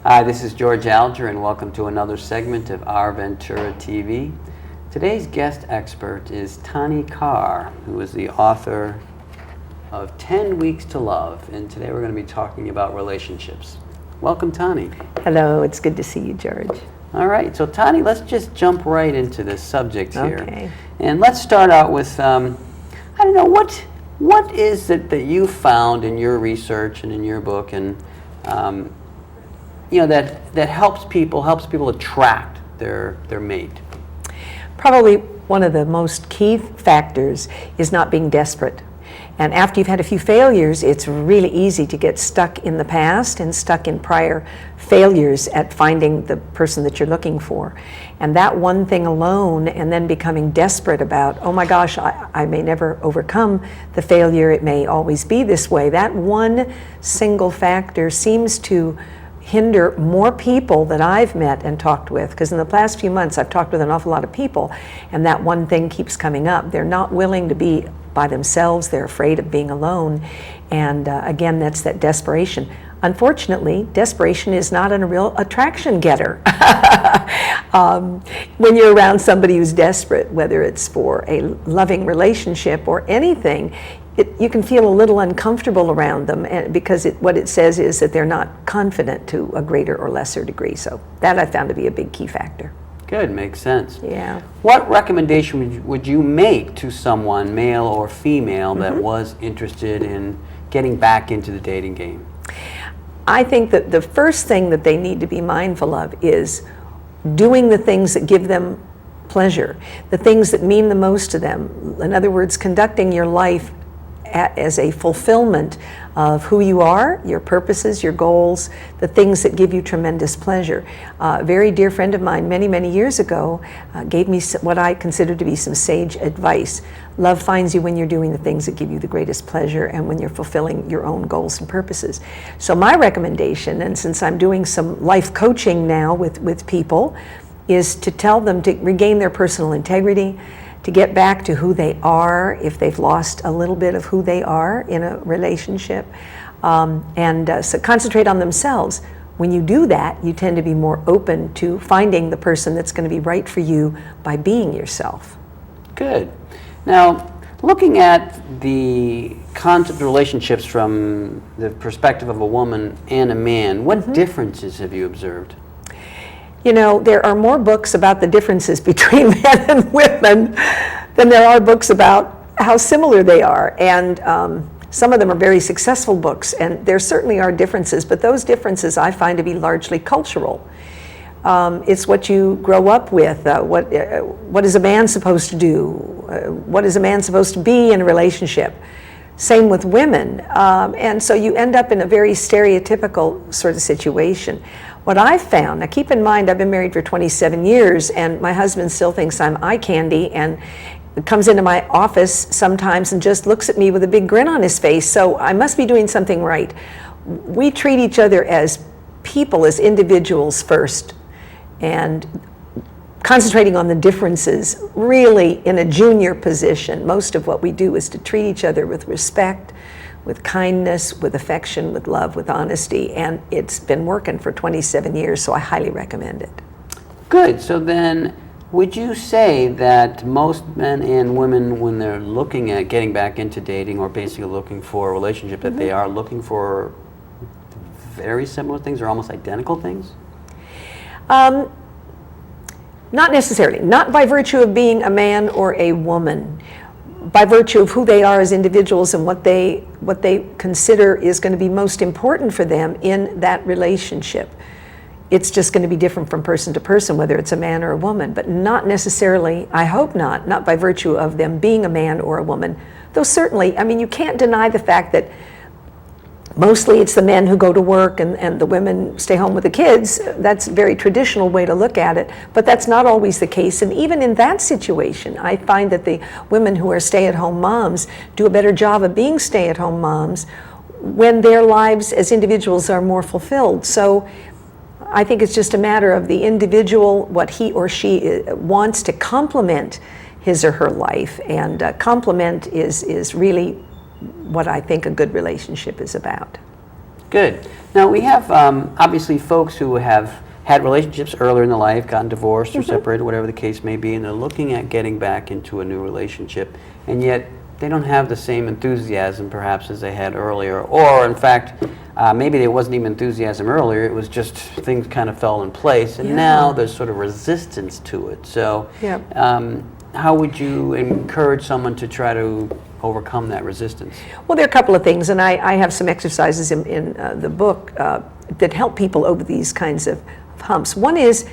Hi, this is George Alger, and welcome to another segment of Our Ventura TV. Today's guest expert is Tanii Carr, who is the author of 10 Weeks to Love, and today we're going to be talking about relationships. Welcome, Tanii. Hello, it's good to see you, George. All right, so Tanii, let's just jump right into this subject here. Okay. And let's start out with, I don't know, what is it that you found in your research and in your book, and that helps people attract their mate? Probably one of the most key factors is not being desperate. And after you've had a few failures, it's really easy to get stuck in the past and stuck in prior failures at finding the person that you're looking for. And that one thing alone, and then becoming desperate about, oh my gosh, I may never overcome the failure, it may always be this way. That one single factor seems to hinder more people that I've met and talked with, because in the past few months I've talked with an awful lot of people, and that one thing keeps coming up. They're not willing to be by themselves, they're afraid of being alone, and again, that's that desperation. Unfortunately, desperation is not a real attraction getter. When you're around somebody who's desperate, whether it's for a loving relationship or anything, you can feel a little uncomfortable around them, because what it says is that they're not confident to a greater or lesser degree. So that I found to be a big key factor. Good, makes sense. Yeah. What recommendation would you make to someone, male or female, that was interested in getting back into the dating game? I think that the first thing that they need to be mindful of is doing the things that give them pleasure, the things that mean the most to them. In other words, conducting your life as a fulfillment of who you are, your purposes, your goals, the things that give you tremendous pleasure. A very dear friend of mine many, many years ago gave me what I consider to be some sage advice. Love finds you when you're doing the things that give you the greatest pleasure and when you're fulfilling your own goals and purposes. So my recommendation, and since I'm doing some life coaching now with people, is to tell them to regain their personal integrity, to get back to who they are if they've lost a little bit of who they are in a relationship, and so concentrate on themselves. When you do that, you tend to be more open to finding the person that's going to be right for you by being yourself. Good. Now, looking at the concept of relationships from the perspective of a woman and a man, what differences have you observed? You know, there are more books about the differences between men and women than there are books about how similar they are. And some of them are very successful books, and there certainly are differences, but those differences I find to be largely cultural. It's what you grow up with. What is a man supposed to do? What is a man supposed to be in a relationship? Same with women. And so you end up in a very stereotypical sort of situation. What I've found, now keep in mind I've been married for 27 years and my husband still thinks I'm eye candy and comes into my office sometimes and just looks at me with a big grin on his face, so I must be doing something right. We treat each other as people, as individuals first, and concentrating on the differences really in a junior position. Most of what we do is to treat each other with respect, with kindness, with affection, with love, with honesty, and it's been working for 27 years, so I highly recommend it. Good. So then, would you say that most men and women, when they're looking at getting back into dating or basically looking for a relationship, that they are looking for very similar things or almost identical things? Not necessarily. Not by virtue of being a man or a woman. By virtue of who they are as individuals and what they consider is going to be most important for them in that relationship. It's just going to be different from person to person, whether it's a man or a woman, but not necessarily, I hope not by virtue of them being a man or a woman. Though certainly, I mean, you can't deny the fact that mostly it's the men who go to work and the women stay home with the kids. That's a very traditional way to look at it, but that's not always the case. And even in that situation, I find that the women who are stay-at-home moms do a better job of being stay-at-home moms when their lives as individuals are more fulfilled. So I think it's just a matter of the individual, what he or she wants to complement his or her life, and complement is really what I think a good relationship is about. Good. Now, we have obviously folks who have had relationships earlier in their life, gotten divorced or separated, whatever the case may be, and they're looking at getting back into a new relationship, and yet they don't have the same enthusiasm perhaps as they had earlier, or in fact, maybe there wasn't even enthusiasm earlier, it was just things kind of fell in place, and now there's sort of resistance to it. So how would you encourage someone to try to overcome that resistance? Well, there are a couple of things, and I have some exercises in the book that help people over these kinds of humps. One is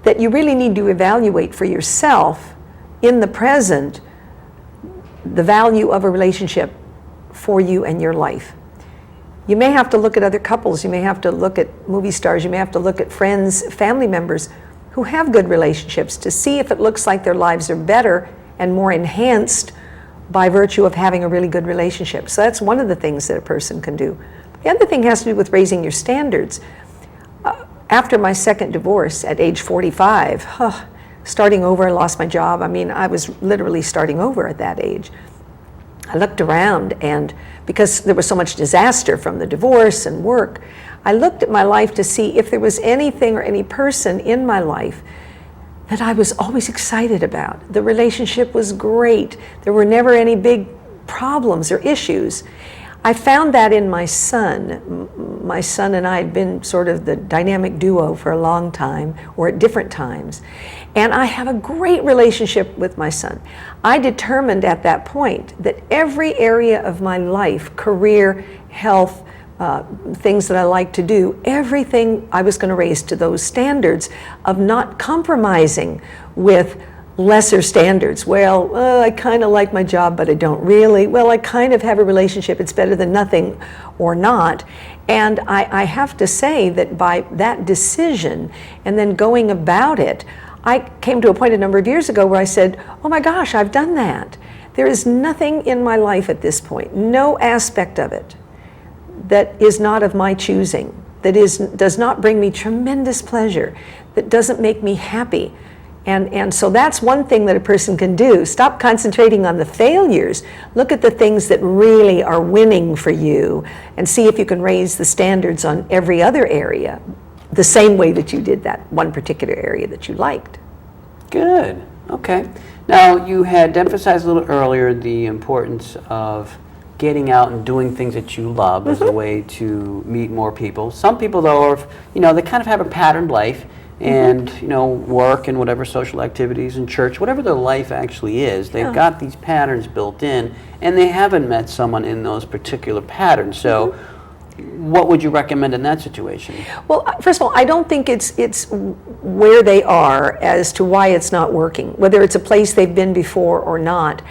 that you really need to evaluate for yourself in the present the value of a relationship for you and your life. You may have to look at other couples, you may have to look at movie stars, you may have to look at friends, family members who have good relationships to see if it looks like their lives are better and more enhanced by virtue of having a really good relationship. So that's one of the things that a person can do. The other thing has to do with raising your standards. After my second divorce at age 45, starting over, I lost my job. I mean, I was literally starting over at that age. I looked around, and because there was so much disaster from the divorce and work, I looked at my life to see if there was anything or any person in my life that I was always excited about. The relationship was great. There were never any big problems or issues. I found that in my son. My son and I had been sort of the dynamic duo for a long time, or at different times. And I have a great relationship with my son. I determined at that point that every area of my life, career, health, things that I like to do, everything I was going to raise to those standards of not compromising with lesser standards. Well, I kind of like my job, but I don't really. Well, I kind of have a relationship. It's better than nothing or not. And I have to say that by that decision and then going about it, I came to a point a number of years ago where I said, oh my gosh, I've done that. There is nothing in my life at this point, no aspect of it, that is not of my choosing, that does not bring me tremendous pleasure, that doesn't make me happy. And so that's one thing that a person can do. Stop concentrating on the failures. Look at the things that really are winning for you and see if you can raise the standards on every other area the same way that you did that one particular area that you liked. Good. Okay. Now, you had emphasized a little earlier the importance of getting out and doing things that you love as a way to meet more people. Some people, though, are, they kind of have a patterned life, and work and whatever social activities and church, whatever their life actually is, they've got these patterns built in, and they haven't met someone in those particular patterns. So what would you recommend in that situation? Well, first of all, I don't think it's where they are as to why it's not working, whether it's a place they've been before or not.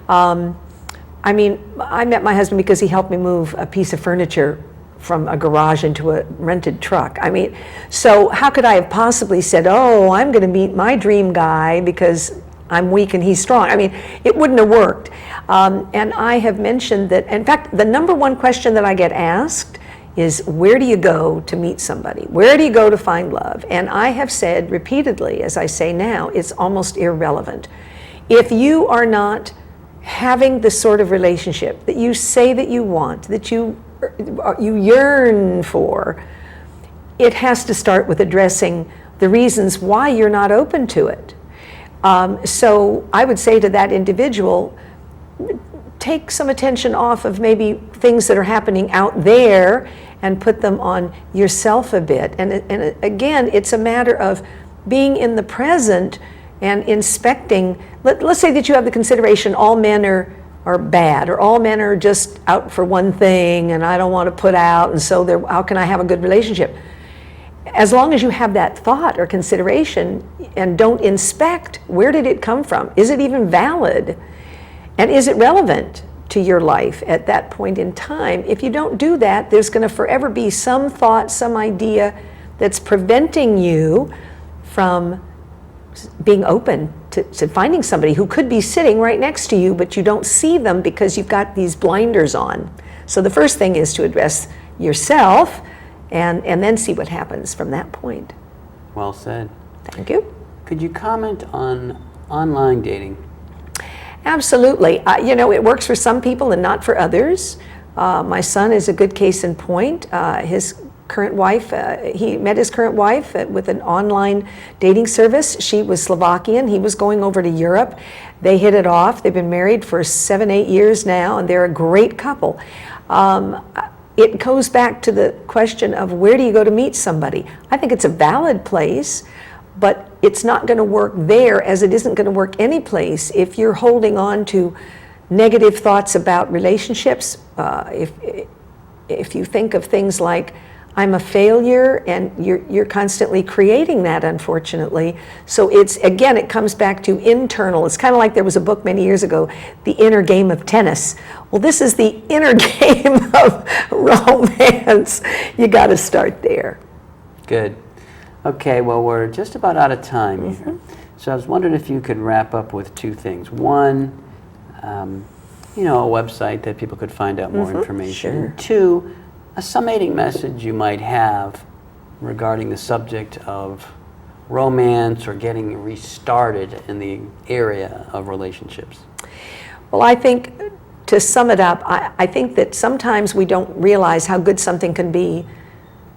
I mean, I met my husband because he helped me move a piece of furniture from a garage into a rented truck. I mean, so how could I have possibly said, oh, I'm going to meet my dream guy because I'm weak and he's strong? I mean, it wouldn't have worked. And I have mentioned that, in fact, the number one question that I get asked is, where do you go to meet somebody? Where do you go to find love? And I have said repeatedly, as I say now, it's almost irrelevant. If you are not having the sort of relationship that you say that you want, that you yearn for, it has to start with addressing the reasons why you're not open to it. So I would say to that individual, take some attention off of maybe things that are happening out there and put them on yourself a bit. And again, it's a matter of being in the present and inspecting. Let's say that you have the consideration all men are bad, or all men are just out for one thing and I don't want to put out, and so how can I have a good relationship? As long as you have that thought or consideration and don't inspect, where did it come from? Is it even valid? And is it relevant to your life at that point in time? If you don't do that, there's going to forever be some thought, some idea that's preventing you from being open to finding somebody who could be sitting right next to you, but you don't see them because you've got these blinders on. So the first thing is to address yourself and then see what happens from that point. Well said. Thank you. Could you comment on online dating? Absolutely. It works for some people and not for others. My son is a good case in point. His current wife, he met his current wife with an online dating service. She was Slovakian. He was going over to Europe. They hit it off. They've been married for 7-8 years now, and they're a great couple. It goes back to the question of where do you go to meet somebody? I think it's a valid place, but it's not going to work there as it isn't going to work any place if you're holding on to negative thoughts about relationships. If you think of things like, I'm a failure, and you're constantly creating that, unfortunately. So it's, again, it comes back to internal. It's kind of like there was a book many years ago, The Inner Game of Tennis. Well, this is the inner game of romance. You got to start there. Good. Okay, well, we're just about out of time here. So I was wondering if you could wrap up with two things. One, a website that people could find out more information. Sure. And two, a summating message you might have regarding the subject of romance or getting restarted in the area of relationships. Well, I think, to sum it up, I think that sometimes we don't realize how good something can be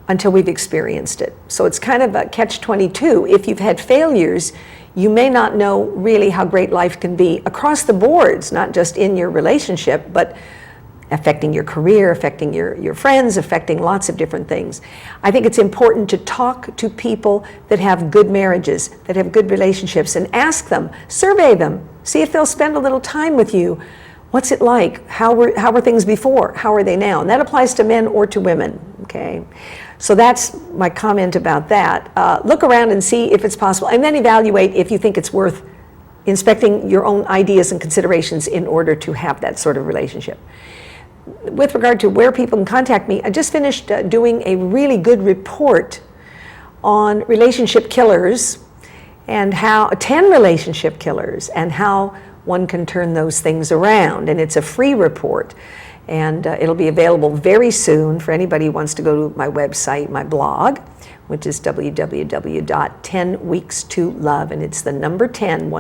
until we've experienced it. So it's kind of a catch-22. If you've had failures, you may not know really how great life can be across the boards, not just in your relationship, but affecting your career, affecting your friends, affecting lots of different things. I think it's important to talk to people that have good marriages, that have good relationships, and ask them, survey them, see if they'll spend a little time with you. What's it like? How were things before? How are they now? And that applies to men or to women, okay? So that's my comment about that. Look around and see if it's possible, and then evaluate if you think it's worth inspecting your own ideas and considerations in order to have that sort of relationship. With regard to where people can contact me, I just finished doing a really good report on relationship killers and how 10 relationship killers and how one can turn those things around. And it's a free report, and it'll be available very soon for anybody who wants to go to my website, my blog, which is www.10weeks2love, and it's the number 10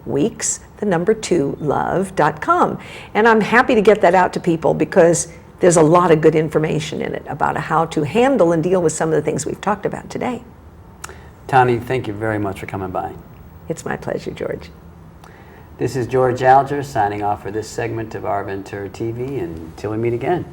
weeks, the number 2love.com. And I'm happy to get that out to people because there's a lot of good information in it about how to handle and deal with some of the things we've talked about today. Tanii, thank you very much for coming by. It's my pleasure, George. This is George Alger signing off for this segment of Our Ventura TV, and until we meet again.